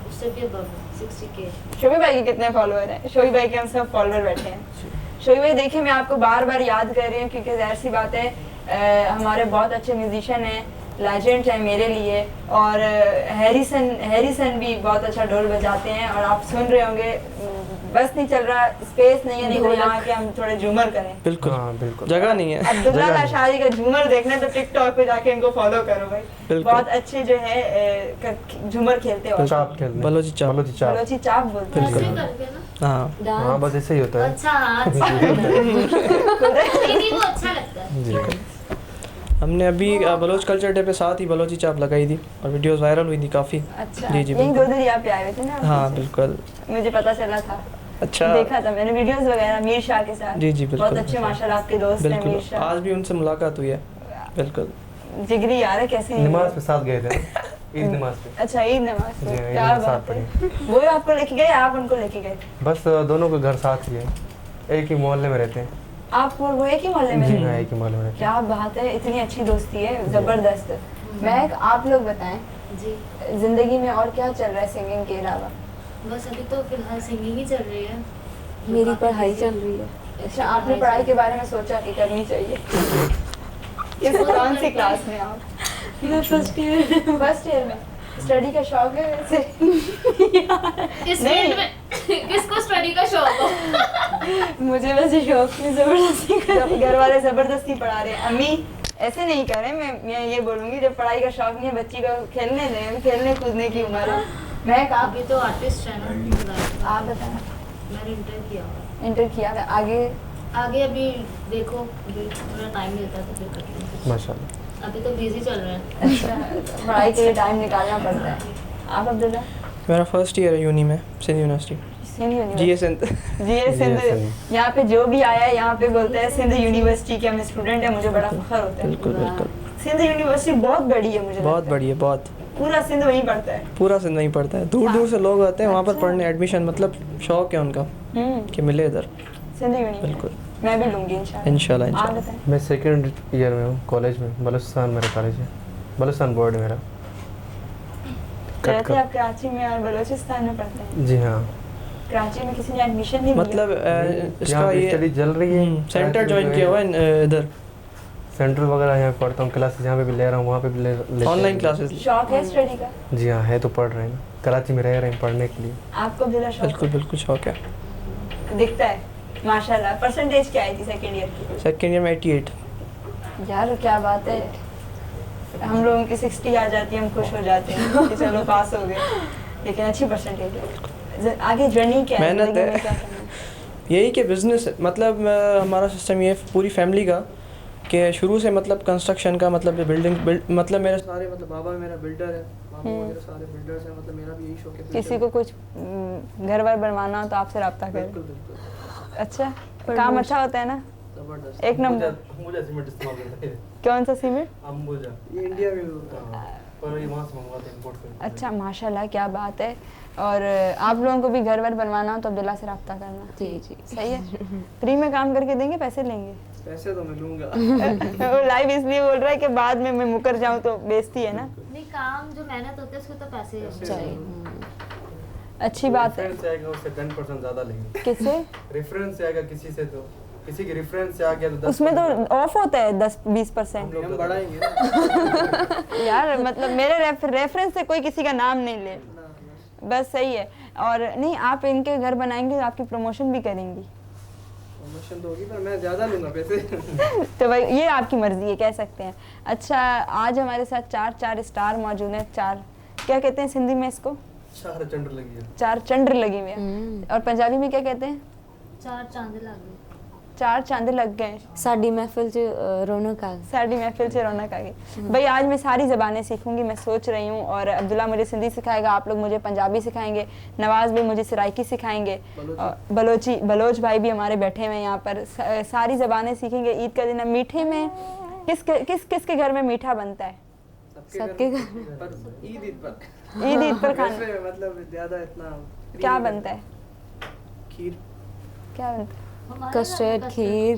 उससे भी अबव 60 के। शोभी भाई के कितने फॉलोअर हैं? शोभी भाई के हम सब फॉलोअर बैठे हैं। शोभी भाई देखिए, मैं आपको बार बार याद कर रही हूँ क्योंकि जाहिर सी बात है, हमारे बहुत अच्छे म्यूजिशियन हैं, लेजेंड है मेरे लिए। और हैरिसन भी बहुत अच्छा ढोल बजाते हैं। और आप सुन रहे होंगे, बस नहीं चल रहा, स्पेस नहीं है, नहीं तो यहाँ के हम थोड़े झूमर करें। बिल्कुल हाँ बिल्कुल। जगह नहीं है। अब्दुल्ला लाशारी का झूमर देखना है तो टिकटॉक पे जाके इनको फॉलो करो भाई। बिल्कुल। बहुत अच्छे जो है झूमर खेलते हो। चाप खेलते हैं। बलोची चाप। बलोची चाप। बलोची चाप बोलते ऐसे हैं। करके ना। हाँ हाँ डांस। बस ऐसे ही होता है। अच्छा हाँ, अच्छा लगता है। नहीं, वो अच्छा लगता है। जी। हमने अभी बलोच कल्चर डे पे साथ ही बलोची चाप लगाई थी और वीडियोस वायरल हुई थी काफ़ी। अच्छा, जी जी यही बिल्कुल। गोदरिया पे आए हुए थे ना आप हाँ पीछे? बिल्कुल। मुझे पता चला था, अच्छा देखा था मैंने वीडियोस वगैरह मीर शाह के साथ। जी जी बहुत बिल्कुल अच्छे माशाल्लाह आपके दोस्त हैं बिल्कुल। मीर शाह। आज भी उनसे मुलाकात हुई है। बिल्कुल। जिगरी यार है, कैसे हैं? नमाज पे साथ गए थे ना, ईद नमाज पे। अच्छा, ईद नमाज जी, पे, ईद क्या नमाज बात साथ है। वो आपको लेके गए, आप उनको लेके गए? बस दोनों के घर साथ ही है, एक ही मोहल्ले में रहते हैं। आप वो एक ही मोहल्ले में जी रहते हाँ, हैं? एक ही मोहल्ले में रहते हैं। क्या बात है, इतनी अच्छी दोस्ती है, जबरदस्त। महक, आप लोग बताएं जी जिंदगी में और क्या चल रहा है सिंगिंग के अलावा? बस अभी तो फिलहाल सिंगिंग ही चल रही है। मेरी काफी पढ़ाई busy चल रही है। अच्छा, आपने पढ़ाई के बारे में सोचा कि करनी चाहिए? किस कौन सी क्लास में आप? मैं फर्स्ट ईयर। फर्स्ट ईयर में। स्टडी का शौक है वैसे? इस नहीं। फील्ड में किसको स्टडी का शौक हो? मुझे वैसे शौक नहीं, जबरदस्ती कर जब घर वाले जबरदस्ती पढ़ा रहे हैं, अम्मी ऐसे नहीं कर रहे। मैं ये बोलूंगी, जब पढ़ाई का शौक नहीं है बच्ची को खेलने दें, खेलने कूदने की उम्र है। महक, आप अभी तो आर्टिस्ट है ना। आप बताएं। मैंने इंटर किया हुआ है। इंटर किया है, आगे आगे अभी देखो, अभी थोड़ा टाइम मिलता है तो फिर कर लेंगे। माशाल्लाह। अभी तो बिजी चल रहा है। अच्छा, पढ़ाई के लिए टाइम निकालना पड़ता है। आप अब्दुल्ला? मेरा फर्स्ट ईयर है यूनी में, सिंध यूनिवर्सिटी। जी सिंध। जी सिंध। सिंध। यहाँ पे जो भी आया है यहाँ पे बोलते हैं सिंध यूनिवर्सिटी के हम स्टूडेंट हैं, मुझे बड़ा फख्र होता है। बिल्कुल बिल्कुल। सिंध यूनिवर्सिटी बहुत बड़ी है, मुझे बहुत लगता है। बढ़िया, बहुत। पूरा सिंध वहीं पढ़ता है। पूरा सिंध नहीं पड़ता है, दूर दूर से लोग आते हैं वहाँ पर अच्छा। पढ़ने, एडमिशन मतलब शौक है उनका कि मिले इधर। सिंध यूनिवर्सिटी बिल्कुल। मैं भी लूंगी इंशाल्लाह। इंशाल्लाह आप इंशाल्लाह। बताएं। मैं सेकंड ईयर में हूँ कॉलेज में, बलूचिस्तान मेरा कॉलेज है, बलूचिस्तान बोर्ड है मेरा। रहते आप कराची में और बलूचिस्तान में पढ़ते हैं? जी हाँ। कराची में किसी ने एडमिशन नहीं मतलब इसका यहाँ पे ये स्टडी चल रही है। सेंटर ज्वाइन किया हुआ है इधर, सेंटर वगैरह यहाँ पढ़ता हूँ, क्लासेस यहाँ पे भी ले रहा हूँ, वहाँ पे भी ले ऑनलाइन क्लासेस। शौक है स्टडी का? जी हाँ, है तो पढ़ रहे हैं ना, कराची में रह रहे हैं पढ़ने के लिए। आपको अब्दुल्ला शौक बिल्कुल बिल्कुल शौक है। है? दिखता है माशाल्लाह। परसेंटेज क्या आई थी सेकंड ईयर की? सेकेंड ईयर में 88। यार क्या बात है, हम लोगों की 60 आ जाती है, हम खुश हो जाते हैं कि चलो पास हो गए, लेकिन अच्छी परसेंटेज है। आगे जर्नी क्या है? मेहनत ज़िंदगी में है। क्या करना है? यही कि बिज़नेस मतलब हमारा सिस्टम ये है पूरी फैमिली का कि शुरू से मतलब कंस्ट्रक्शन का मतलब बिल्डिंग मतलब मेरे सारे मतलब बाबा मेरा बिल्डर है, मामा वगैरह सारे बिल्डर्स हैं, मतलब मेरा भी यही शौक है। किसी को कुछ घर वर बनवाना हो तो आपसे रब्ता करें। बिल्कुल बिल्कुल अच्छा, काम अच्छा होता है ना? ज़बरदस्त। एक नंबर। मुझे सीमेंट इस्तेमाल करता है, कौन सा सीमेंट? अंबुजा, ये इंडिया में भी होता है। पर ये वहाँ से मंगवाते हैं, इंपोर्ट करते हैं। अच्छा माशाल्लाह, क्या बात है। और आप लोगों को भी घर वर बनवाना हो तो अब्दुल्ला से रब्ता करना। जी जी। सही है। फ्री में काम करके देंगे, पैसे लेंगे? पैसे तो मैं लूँगा। वो लाइव इसलिए बोल रहा है कि बाद में मैं मुकर जाऊं तो बेइज्जती है ना। नहीं, काम जो मेहनत होती है उसको तो पैसे चाहिए। अच्छी बात है। रेफरेंस से आएगा उससे 10% ज़्यादा लेंगे। किससे? रेफरेंस से आएगा किसी से, तो किसी के रेफरेंस से आ गया तो 10%। उसमें तो ऑफ होता है 10-20%। हम बढ़ाएंगे ना। यार मतलब मेरे रेफरेंस से कोई किसी का नाम नहीं ले, बस सही है। और नहीं, आप इनके घर बनाएंगे तो आपकी प्रमोशन भी करेंगी प्रमोशन तो होगी पर मैं ज़्यादा लूँगा पैसे। तो भाई ये आपकी मर्जी है, कह सकते हैं। अच्छा, आज हमारे साथ चार स्टार मौजूद हैं। चार क्या कहते हैं सिंधी में इसको? चार चंद्र लगी है। चार चंद्र लगी हुई है। और पंजाबी में क्या कहते हैं? चार चांद लग गए। चार चांद लग गए। साडी महफिल च रौनक आ गई। साड़ी महफिल से रौनक आ गई। भाई आज मैं सारी ज़बानें सीखूंगी, मैं सोच रही हूँ। और अब्दुल्ला मुझे सिंधी सिखाएगा, आप लोग मुझे पंजाबी सिखाएंगे, नवाज भी मुझे सराइकी सिखाएंगे, और बलोच भाई भी हमारे बैठे हुए हैं यहाँ पर। सारी ज़बानें सीखेंगे। ईद का दिन है। मीठे में किस के घर में मीठा बनता है? सबके घर पर ईद पर ईद पर खाना वैसे मतलब ज़्यादा इतना क्या बनता है? खीर। क्या बनता है? हमारे कस्टर्ड, घर में खीर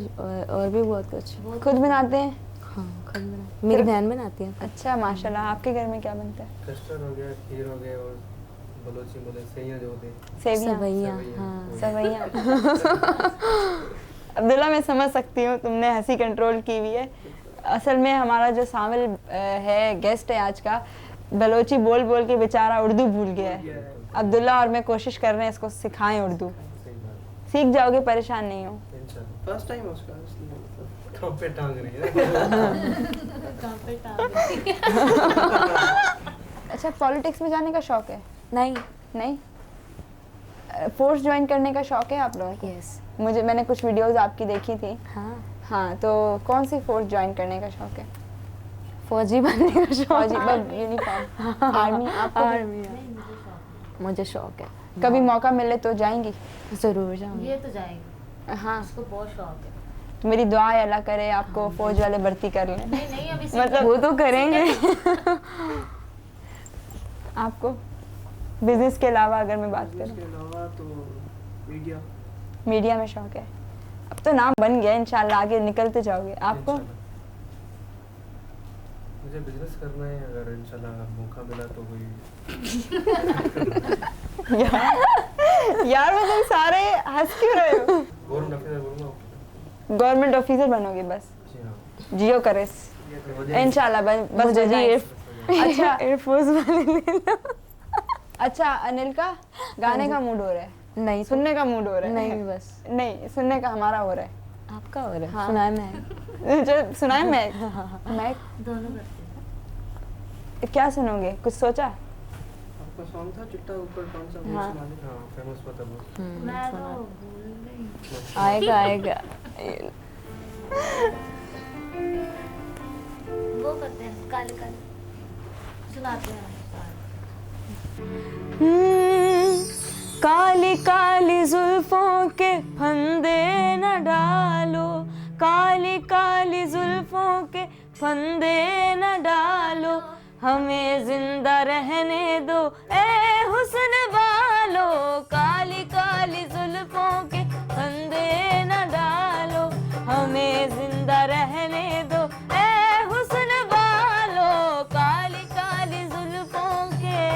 और भी बहुत कुछ। खुद बनाते हैं? हाँ, खुद बना, मेरी बहन बनाती है। अच्छा माशाल्लाह। आपके घर में क्या बनता है? कस्टर्ड हो गया, खीर हो गया, और बलोची बोले सैयां जो होते हैं। सेवियाँ। सवैया, सवैया। हाँ। सवैया। अब्दुल्ला मैं समझ सकती हूँ, तुमने हंसी कंट्रोल की हुई है। असल में हमारा जो शामिल है, गेस्ट है आज का, बलोची बोल बोल के बेचारा उर्दू भूल गया है। अब्दुल्ला और मैं कोशिश कर रहे हैं इसको सिखाएं उर्दू। सही बात। सीख जाओगे, परेशान नहीं हो। इंशाल्लाह। फर्स्ट टाइम है उसका इसलिए मतलब। कहाँ पे टांग रही है? कहाँ पे टांग। अच्छा, पॉलिटिक्स में जाने का शौक है? नहीं। नहीं? फोर्स ज्वाइन करने का शौक है आप लोगों को? यस। मैंने कुछ वीडियोस आपकी देखी थी। हाँ, हाँ, तो कौन सी फोर्स ज्वाइन करने का शौक है? फौजी बनने का शौक फौजी यूनिफॉर्म आर्मी आपको आर्मी नहीं मुझे शौक मुझे शौक है कभी मौका मिले तो जाएंगी ज़रूर है। जाऊँगी ये तो जाएगी, हाँ उसको बहुत शौक है। तो मेरी दुआ है अल्लाह करे आपको फौज वाले भर्ती कर लें नहीं नहीं अभी मतलब वो तो करेंगे आपको बिजनेस के अलावा अगर मैं बात इसके करूँ अलावा तो मीडिया मीडिया में शौक है अब तो नाम बन गया इंशाल्लाह आगे निकलते जाओगे आपको मुझे बिजनेस करना है, अगर इंशाल्लाह अगर मौका मिला तो कोई यार वो तुम सारे हंस क्यों रहे हो गवर्नमेंट ऑफिसर बनूंगा। गवर्नमेंट ऑफिसर बनोगे बस जी हाँ। जियो करेस इंशाल्लाह बस मुझे भी बजाएं। अच्छा एयरफोर्स वाले ले लो अच्छा अनिल का गाने का मूड हो रहा है नहीं सुनने का मूड हो रहा है नहीं बस नहीं सुनने का हमारा हो रहा है आपका हो रहा है हाँ। सुनाए मैं जो सुनाए मैं दोनों करते हैं। क्या सुनोगे कुछ सोचा आपका सॉन्ग था चिट्टा ऊपर कौन सा वो हाँ। सुना दे। हाँ फेमस पता बहुत। मैं तो भूल गई। आएगा आएगा वो करते हैं काले काले सुनाते हैं। काली काली जुल्फों के फंदे न डालो काली काली जुल्फों के फंदे न डालो हमें जिंदा रहने दो ए हुस्न वालो काली काली जुल्फों के फंदे न डालो हमें जिंदा रहने दो ए हुस्न वालो काली काली जुल्फों के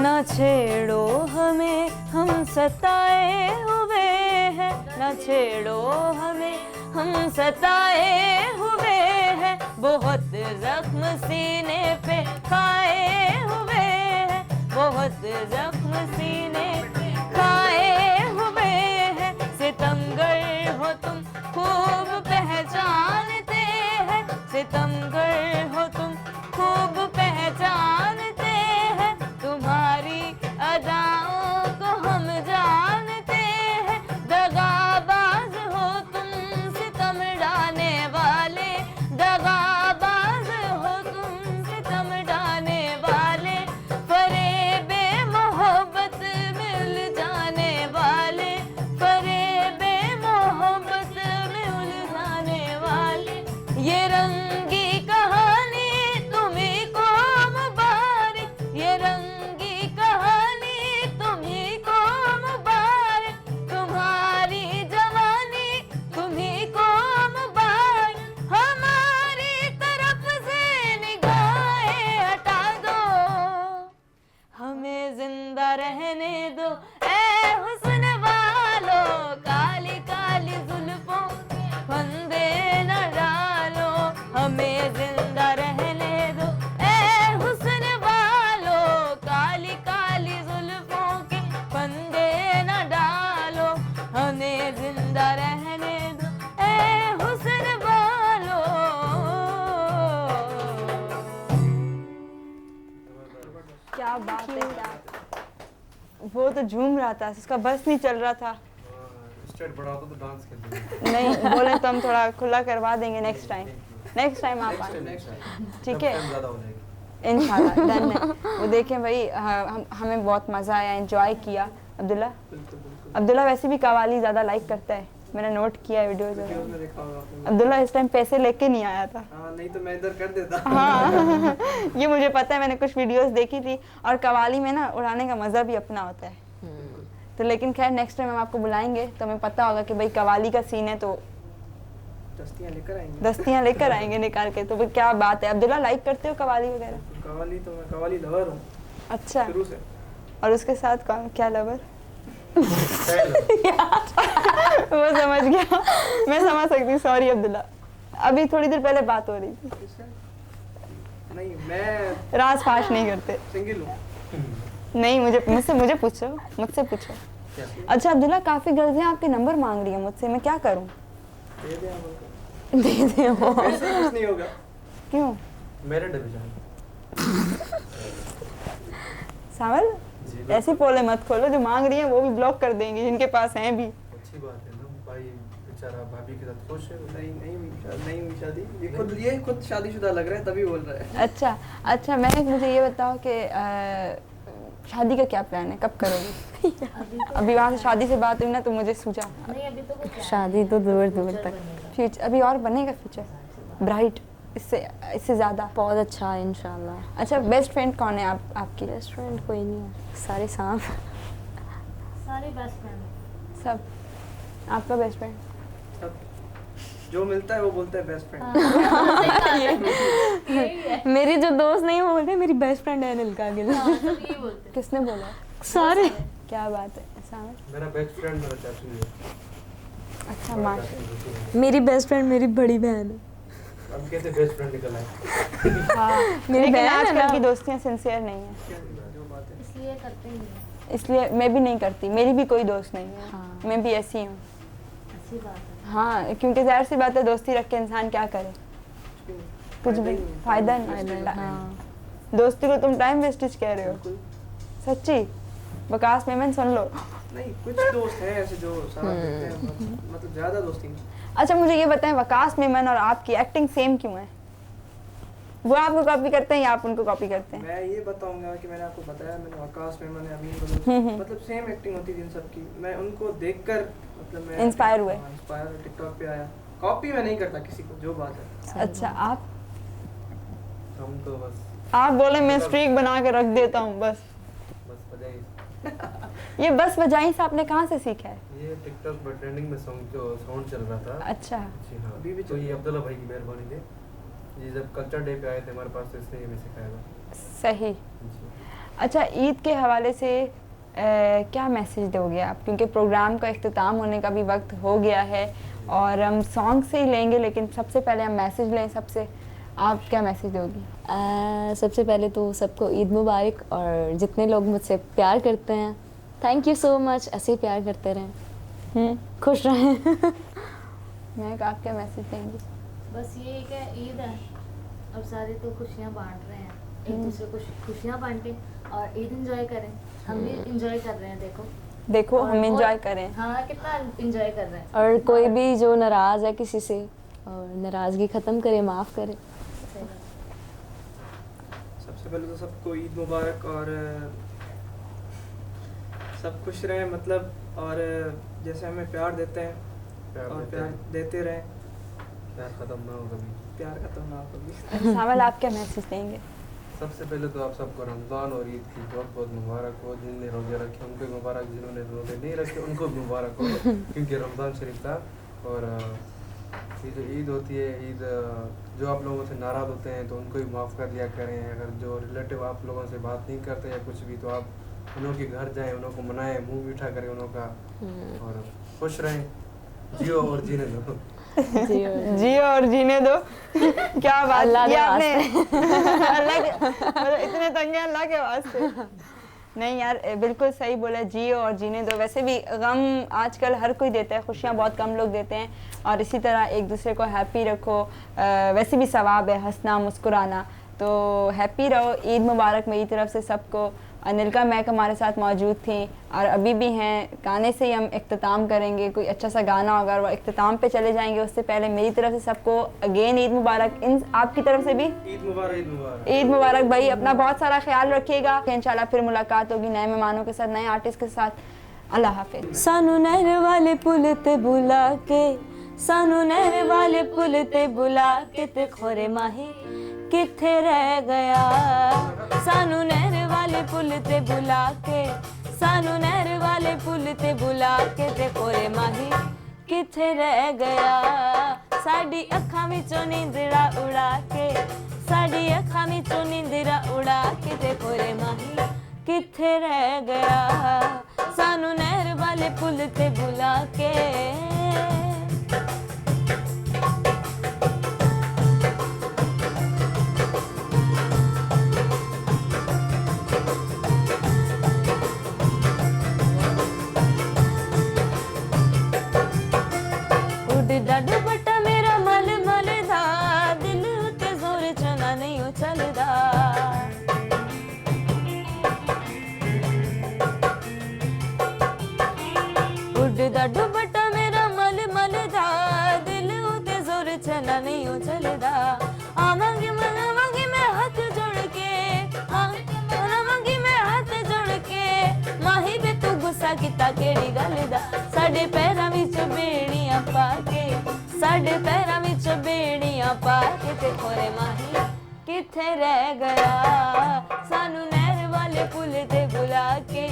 न छेड़ो हमें हम सताए हुए हैं न छेड़ो हमें हम सताए हुए हैं बहुत जख्म सीने पे खाए हुए हैं बहुत जख्म सीने पे खाए हुए हैं सितमगर हो तुम खूब पहचानते हैं सितमगर हो तुम खूब पहचानते हैं तुम्हारी अदाओं को हम जानते हैं दगाबाज हो तुम सितम डालने वाले दगाबाज हो तुम सितम डालने वाले फरेबे मोहब्बत में उलझाने वाले फरेबे मोहब्बत में उलझाने वाले ये रंगी कहानी तुम्हीं को मुबारक ये रंगी कहानी तुम्हीं को मुबारक तुम्हारी जवानी तुम्हीं को मुबारक हमारी तरफ से निगाहें हटा दो हमें जिंदा रहने दो ए हुस्न वालो काली काली जुल्फों के फंदे न डालो हमें जिंदा रहने दो ए हुस्न वालो काली काली जुल्फों के फंदे न डालो हमें जिंदा रहने दो ए हुस्न वालो क्या बात है क्या वो तो झूम रहा था उसका बस नहीं चल रहा था स्टेट बढ़ा दो तो डांस खेलते नहीं बोले तो हम थोड़ा खुला करवा देंगे नेक्स्ट टाइम आप आए ठीक है ज़्यादा हो जाएगी। इंशाल्लाह डन है वो देखें भाई हमें बहुत मज़ा आया एंजॉय किया अब्दुल्ला वैसे भी कवाली ज़्यादा लाइक करता है मैंने नोट किया है वीडियोज़ वीडियोस में में देखा होगा आपने। अब्दुल्ला इस टाइम पैसे लेके नहीं आया था हाँ नहीं तो मैं इधर कर देता। हाँ ये मुझे पता है मैंने कुछ वीडियोस देखी थी और कवाली में ना उड़ाने का मज़ा भी अपना होता है तो लेकिन खैर नेक्स्ट टाइम हम आपको बुलाएंगे तो हमें पता होगा कि भाई कवाली का सीन है तो दस्तियाँ लेकर आएंगे। दस्तियाँ लेकर आएंगे निकाल के तो भाई क्या बात है अब्दुल्ला लाइक करते हो कवाली वगैरह कवाली तो मैं कवाली लवर हूँ अच्छा शुरू से। और उसके साथ कौन क्या लवर वो समझ गया मैं समझ सकती हूँ सॉरी अब्दुल्ला अभी थोड़ी देर पहले बात हो रही थी किससे? नहीं मैं राज फाश नहीं करते सिंगल हूँ। नहीं मुझे पूछो मुझसे पूछो अच्छा अब्दुल्ला, काफ़ी गर्ल्स हैं आपके नंबर मांग रही है मुझसे, मैं क्या करूँ? दे दे आप उनको। दे दे वो। वैसे कुछ नहीं होगा। क्यों मेरे डिवीजन सावल, ऐसी पोले मत खोलो, जो मांग रही है वो भी ब्लॉक कर देंगे जिनके पास हैं भी। अच्छी बात है ना भाई, बेचारा भाभी के साथ खुश है। नहीं हुई शादी। ये खुद शादीशुदा लग रहा है तभी बोल रहा है। अच्छा महक, मुझे ये बताओ कि शादी का क्या प्लान है, कब करोगी? अभी वहाँ से शादी से बात हुई ना तो मुझे सूझा नहीं अभी तो कुछ शादी तो दूर दूर फ्यूचर तक। बनेगा। फ्यूचर अभी और बनेगा फ्यूचर ब्राइट, इससे ज़्यादा। बहुत अच्छा है इंशाल्लाह। अच्छा बेस्ट फ्रेंड कौन है आपकी? बेस्ट फ्रेंड कोई नहीं है, सारे सांप। सारे बेस्ट फ्रेंड सब। आपका बेस्ट फ्रेंड? सब जो मिलता है वो बोलता है बेस्ट फ्रेंड। मेरी जो दोस्त नहीं वो बोलते हैं मेरी बेस्ट फ्रेंड है अनिल्का गिल। ये बोलते किसने बोला? सारे। क्या बात है सावन? मेरा बेस्ट फ्रेंड मेरा चाचू है। अच्छा माशा। मेरी बेस्ट फ्रेंड मेरी बड़ी बहन है। अब कैसे बेस्ट फ्रेंड निकल आए? हाँ मेरी लेकिन बहन है आजकल ना। की दोस्तियाँ सिंसियर नहीं है, जो बात है। इसलिए करते ही नहीं। इसलिए मैं भी नहीं करती, मेरी भी कोई दोस्त नहीं है। हाँ। मैं भी ऐसी हूँ। अच्छी बात है। हाँ क्योंकि जाहिर सी बात है, दोस्ती रख के इंसान क्या करे, कुछ भी फायदा नहीं। हाँ। दोस्ती को तुम टाइम वेस्टेज कह रहे हो, सच्ची। बकास मेमन सुन लो। नहीं, कुछ दोस्त हैं ऐसे जो साथ देते हैं, मतलब ज्यादा दोस्ती नहीं। अच्छा मुझे ये बताएं, वकास मेमन और आपकी एक्टिंग सेम क्यों है? वो आपको कॉपी करते हैं या आप उनको कॉपी करते हैं? मैं ये बताऊंगा कि मैंने आपको बताया, मैंने आकाश में, मैंने अमीन बलूच, मतलब सेम एक्टिंग होती थी इन सबकी। मैं उनको देखकर मतलब मैं Inspire हुए। इंस्पायर टिकटॉक पे आया। कॉपी मैं नहीं करता किसी को, जो बात है। अच्छा आप हम तो बस बोले मैं स्ट्रीक बना के रख देता हूँ बस। बजाई। ये बस बजाई से आपने कहाँ से सीखा है? ये टिकटॉक पर ट्रेंडिंग में सॉन्ग जो साउंड चल रहा था। अच्छा जी हाँ, अभी भी तो ये अब्दुल्ला भाई की मेहरबानी थी। ये जब कल्चर डे पे आए थे हमारे पास तो इसने हमें सिखाया था। सही। जी। अच्छा ईद के हवाले से क्या मैसेज दोगे आप, क्योंकि प्रोग्राम का इख्तिताम होने का भी वक्त हो गया है और हम सॉन्ग से ही लेंगे, लेकिन सबसे पहले हम मैसेज लें सबसे। आप क्या मैसेज दोगी? सबसे पहले तो सबको ईद मुबारक, और जितने लोग मुझसे प्यार करते हैं थैंक यू सो मच, ऐसे ही प्यार करते रहें, खुश रहें। मैं आप क्या मैसेज देंगी? बस ये कि ईद है, अब सारे तो खुशियाँ बांट रहे हैं, एक दूसरे को खुशियाँ बांटें और ईद एंजॉय करें। हम भी एंजॉय कर रहे हैं, देखो और हम एंजॉय करें। हाँ कितना एंजॉय कर रहे हैं। और कोई भी जो नाराज़ है किसी से, और नाराज़गी ख़त्म करे, माफ़ करे। सबसे पहले तो सबको ईद मुबारक और सब खुश रहें, मतलब और जैसे हमें प्यार देते हैं और प्यार देते रहें, प्यार खत्म ना हो कभी। प्यार खत्म ना हो कभी। सावल आप क्या मैसेज देंगे? सबसे पहले तो आप सबको रमज़ान और ईद की बहुत बहुत मुबारक हो। जिनने रोज़े रखे उनको भी मुबारक, जिन्होंने रोज़े नहीं रखे उनको भी मुबारक हो, क्योंकि रमज़ान शरीफ था। और ये जो ईद होती है, ईद जो आप लोगों से नाराज़ होते हैं तो उनको भी माफ़ कर लिया करें। अगर जो रिलेटिव आप लोगों से बात नहीं करते या कुछ भी, तो आप उन्हों के घर जाएं, उन्हों को मनाएं, मुंह मीठा करें उन्हों का, और खुश रहें, जियो और जीने दो। जियो और जीने दो। क्या बात अल्लाह ये के आपने। अल्लाह के मतलब इतने तंगे अल्लाह के वास्ते। नहीं यार बिल्कुल सही बोला, जियो और जीने दो। वैसे भी गम आजकल हर कोई देता है, खुशियाँ बहुत कम लोग देते हैं, और इसी तरह एक दूसरे को हैप्पी रखो। वैसे भी सवाब है हंसना मुस्कुराना, तो हैप्पी रहो। ईद मुबारक मेरी तरफ से सबको। अनिल्का मैक हमारे साथ मौजूद थी और अभी भी हैं। गाने से ही हम इख्तिताम करेंगे, कोई अच्छा सा गाना होगा, वो इख्तिताम पे चले जाएंगे। उससे पहले मेरी तरफ से सबको अगेन ईद मुबारक। इन आपकी तरफ से भी ईद मुबारक। ईद मुबारक। ईद मुबारक भाई। अपना बहुत सारा ख्याल रखिएगा। इंशाल्लाह फिर मुलाकात होगी नए मेहमानों के साथ, नए आर्टिस्ट के साथ। अल्लाह हाफिज। सानू नहर वाले पुल ते बुला के, सानू नहर वाले पुल ते बुला के, ते खोरे माही किथे रह गया। सानू नहर वाले पुल ते बुला के, सानू नहर वाले पुल ते बुला के, ते खोरे माही किथे रह गया। साडी अखां विचों नींदड़ा उड़ा के, साडी अखां विचों नींदड़ा उड़ा के, ते खोरे माही किथे रह गया। सानू नहर वाले पुल ते बुला के। नहीं हो चलदा आवांगी मनावांगी मैं हाथ जोड़ के मनावांगी मैं हाथ जोड़ के माही वे तू गुस्सा किता केड़ी गल दा साडे पैरां विच बेड़ियां पा के साडे पैरां विच बेड़ियां पा के ते खोरे माही किथे रह गया सानू नहर वाले पुल ते बुला के